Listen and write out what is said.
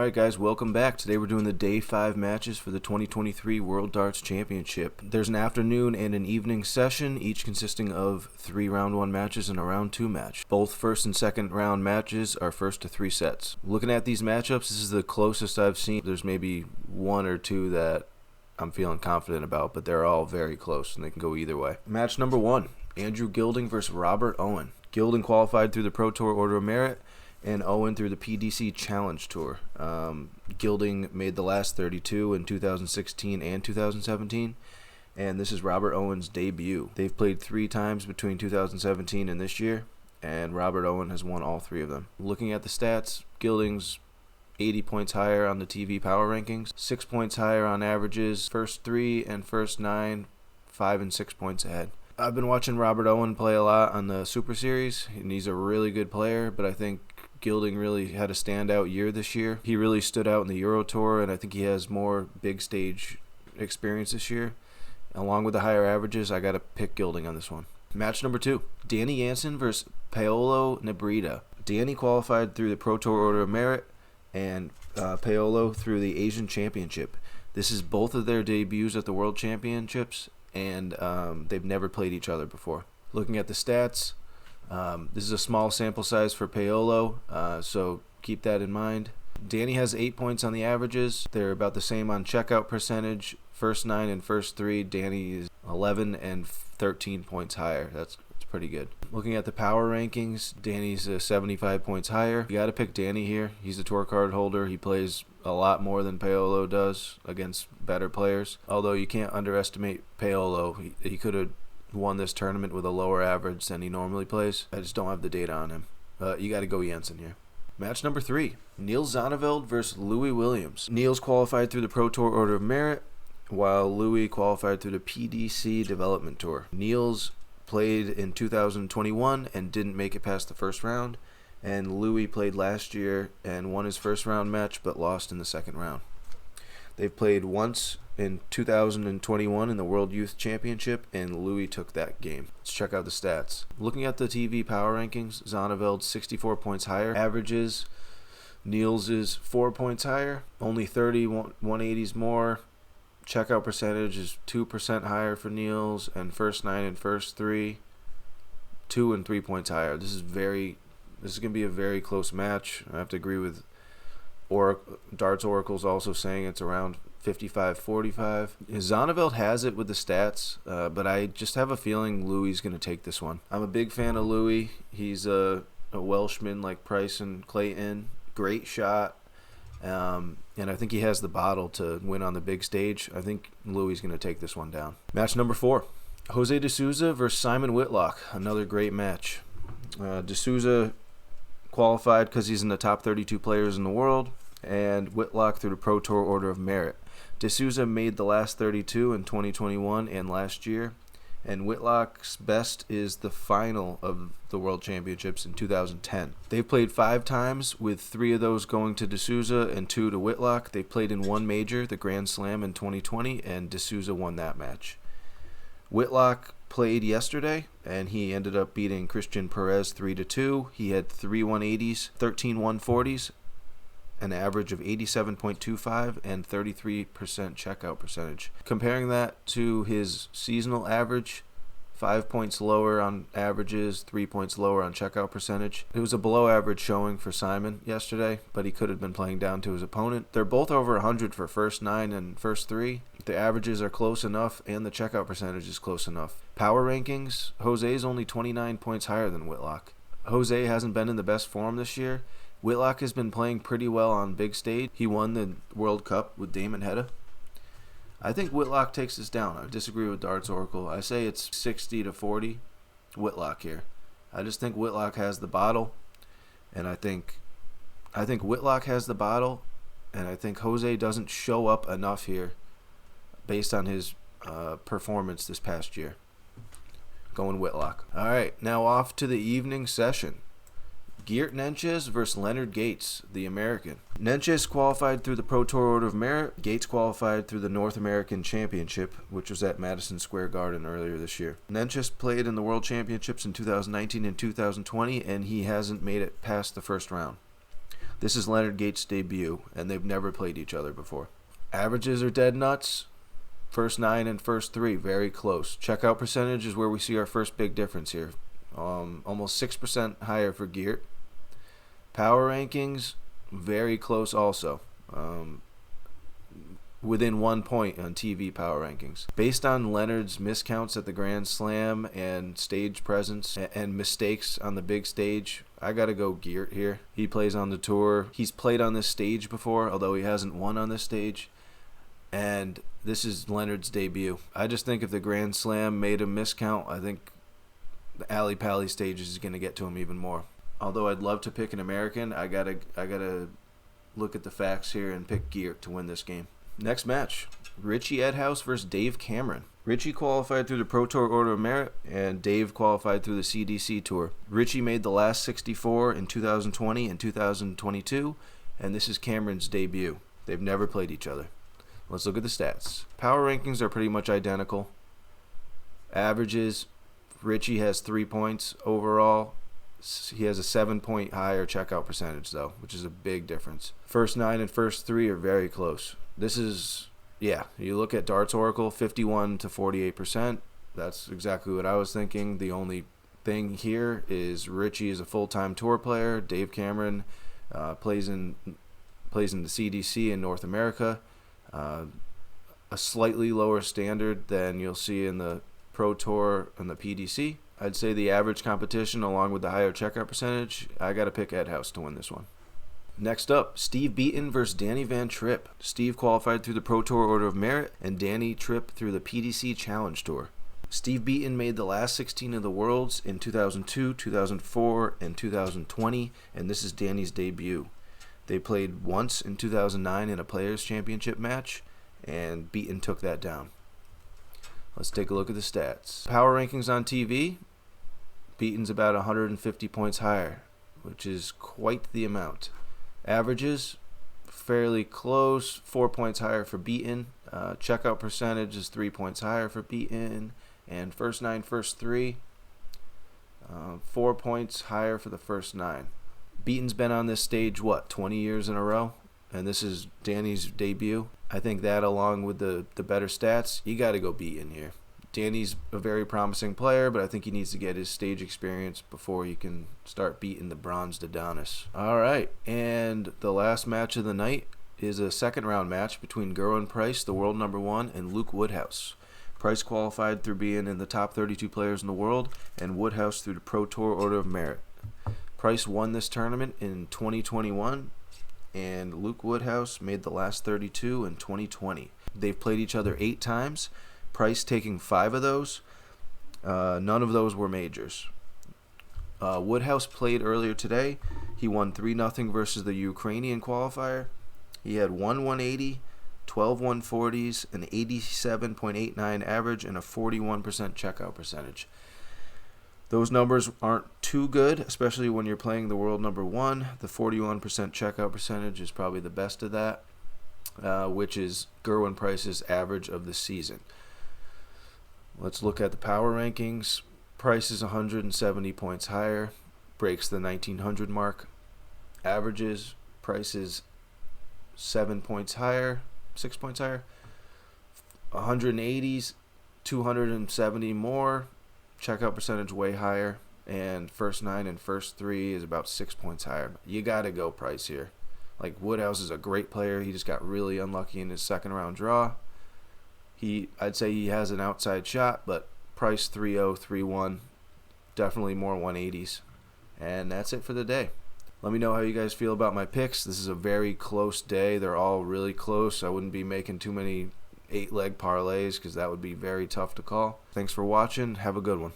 Alright guys, welcome back. Today we're doing the Day 5 matches for the 2023 World Darts Championship. There's an afternoon and an evening session, each consisting of 3 round 1 matches and a round 2 match. Both first and second round matches are first to 3 sets. Looking at these matchups, this is the closest I've seen. There's maybe 1 or 2 that I'm feeling confident about, but they're all very close and they can go either way. Match number 1, Andrew Gilding versus Robert Owen. Gilding qualified through the Pro Tour Order of Merit, and Owen through the PDC Challenge Tour. Gilding made the last 32 in 2016 and 2017, and this is Robert Owen's debut. They've played 3 times between 2017 and this year, and Robert Owen has won all 3 of them. Looking at the stats, Gilding's 80 points higher on the TV power rankings, 6 points higher on averages, first 3 and first 9, 5 and 6 points ahead. I've been watching Robert Owen play a lot on the Super Series, and he's a really good player, but I think Gilding really had a standout year this year. He really stood out in the Euro Tour, and I think he has more big stage experience this year. Along with the higher averages, I got to pick Gilding on this one. Match number 2, Danny Jansen versus Paolo Nebreda. Danny qualified through the Pro Tour Order of Merit, and Paolo through the Asian Championship. This is both of their debuts at the World Championships, and they've never played each other before. Looking at the stats, this is a small sample size for Paolo, so keep that in mind. Danny has 8 points on the averages. They're about the same on checkout percentage. First 9 and first 3, Danny is 11 and 13 points higher. That's pretty good. Looking at the power rankings, Danny's 75 points higher. You got to pick Danny here. He's a tour card holder. He plays a lot more than Paolo does against better players. Although you can't underestimate Paolo. He could have won this tournament with a lower average than he normally plays. I just don't have the data on him. You got to go Jansen here. Match number 3, Niels ZONNEVELD versus Louis Williams. Niels qualified through the Pro Tour Order of Merit, while Louis qualified through the PDC Development Tour. Niels played in 2021 and didn't make it past the first round, and Louis played last year and won his first round match but lost in the second round. They've played once in 2021 in the World Youth Championship, and Louis took that game. Let's check out the stats. Looking at the TV power rankings, Zonneveld 64 points higher. Averages, Niels is 4 points higher. Only 30 180s more. Checkout percentage is 2% higher for Niels, and first 9 and first 3, 2 and 3 points higher. This is going to be a very close match. I have to agree with Darts Oracle's also saying it's around 55-45. Zonneveld has it with the stats, but I just have a feeling Louis is going to take this one. I'm a big fan of Louis. He's a Welshman like Price and Clayton. Great shot. And I think he has the bottle to win on the big stage. I think Louis is going to take this one down. Match number 4, Jose de Sousa versus Simon Whitlock. Another great match. De Sousa qualified because he's in the top 32 players in the world, and Whitlock through the Pro Tour Order of Merit. De Sousa made the last 32 in 2021 and last year, and Whitlock's best is the final of the World Championships in 2010. They've played 5 times, with 3 of those going to De Sousa and 2 to Whitlock. They played in one major, the Grand Slam in 2020, and De Sousa won that match. Whitlock played yesterday, and he ended up beating Christian Perez 3-2. He had 3 180s, 13 140s, an average of 87.25 and 33% checkout percentage. Comparing that to his seasonal average, 5 points lower on averages, 3 points lower on checkout percentage. It was a below average showing for Simon yesterday, but he could have been playing down to his opponent. They're both over 100 for first 9 and first 3. The averages are close enough, and the checkout percentage is close enough. Power rankings, Jose is only 29 points higher than Whitlock. Jose hasn't been in the best form this year. Whitlock has been playing pretty well on big stage. He won the World Cup with Damon Hedda. I think Whitlock takes this down. I disagree with Darts Oracle. I say it's 60-40 Whitlock here. I just think Whitlock has the bottle, and I think Whitlock has the bottle, and I think Jose doesn't show up enough here based on his performance this past year. Going Whitlock. All right, now off to the evening session. Geert NENTJES versus Leonard Gates, the American. NENTJES qualified through the Pro Tour Order of Merit. Gates qualified through the North American Championship, which was at Madison Square Garden earlier this year. NENTJES played in the World Championships in 2019 and 2020, and he hasn't made it past the first round. This is Leonard Gates' debut, and they've never played each other before. Averages are dead nuts. First 9 and first 3, very close. Checkout percentage is where we see our first big difference here. Almost 6% higher for Geert. Power rankings, very close also. Within 1 point on TV power rankings. Based on Leonard's miscounts at the Grand Slam and stage presence and mistakes on the big stage, I gotta go Geert here. He plays on the tour. He's played on this stage before, although he hasn't won on this stage. And this is Leonard's debut. I just think if the Grand Slam made a miscount, I think the Alley Pally stage is gonna get to him even more. Although I'd love to pick an American, I gotta look at the facts here and pick Geert to win this game. Next match, Richie Edhouse versus Dave Cameron. Richie qualified through the Pro Tour Order of Merit, and Dave qualified through the CDC Tour. Richie made the last 64 in 2020 and 2022, and this is Cameron's debut. They've never played each other. Let's look at the stats. Power rankings are pretty much identical. Averages, Richie has 3 points overall. He has a 7-point higher checkout percentage, though, which is a big difference. First 9 and first 3 are very close. This is, yeah, you look at Darts Oracle, 51 to 48%. That's exactly what I was thinking. The only thing here is Richie is a full-time tour player. Dave Cameron plays in the CDC in North America. A slightly lower standard than you'll see in the Pro Tour and the PDC. I'd say the average competition, along with the higher checkout percentage, I got to pick Edhouse to win this one. Next up, Steve Beaton versus Danny Van Tripp. Steve qualified through the Pro Tour Order of Merit, and Danny Tripp through the PDC Challenge Tour. Steve Beaton made the last 16 of the Worlds in 2002, 2004, and 2020, and this is Danny's debut. They played once in 2009 in a Players' Championship match, and Beaton took that down. Let's take a look at the stats. Power rankings on TV, Beaton's about 150 points higher, which is quite the amount. Averages, fairly close, 4 points higher for Beaton. Checkout percentage is 3 points higher for Beaton. And first 9, first 3, 4 points higher for the first 9. Beaton's been on this stage, 20 years in a row? And this is Danny's debut. I think that, along with the better stats, you got to go Beaton here. Danny's a very promising player, but I think he needs to get his stage experience before he can start beating the bronzed Adonis. All right, and the last match of the night is a second-round match between Gerwin Price, the world #1, and Luke Woodhouse. Price qualified through being in the top 32 players in the world, and Woodhouse through the Pro Tour Order of Merit. Price won this tournament in 2021, and Luke Woodhouse made the last 32 in 2020. They've played each other 8 times. Price taking 5 of those. None of those were majors. Woodhouse played earlier today. He won 3-0 versus the Ukrainian qualifier. He had 1 180, 12 140s, an 87.89 average, and a 41% checkout percentage. Those numbers aren't too good, especially when you're playing the world #1. The 41% checkout percentage is probably the best of that, which is Gerwin Price's average of the season. Let's look at the power rankings. Price is 170 points higher, breaks the 1900 mark. Averages, Price is 6 points higher. 180s, 270 more. Checkout percentage way higher. And first 9 and first 3 is about 6 points higher. You got to go Price here. Like, Woodhouse is a great player. He just got really unlucky in his second round draw. I'd say he has an outside shot, but Price 3-0, 3-1. Definitely more 180s. And that's it for the day. Let me know how you guys feel about my picks. This is a very close day. They're all really close. I wouldn't be making too many 8-leg parlays because that would be very tough to call. Thanks for watching. Have a good one.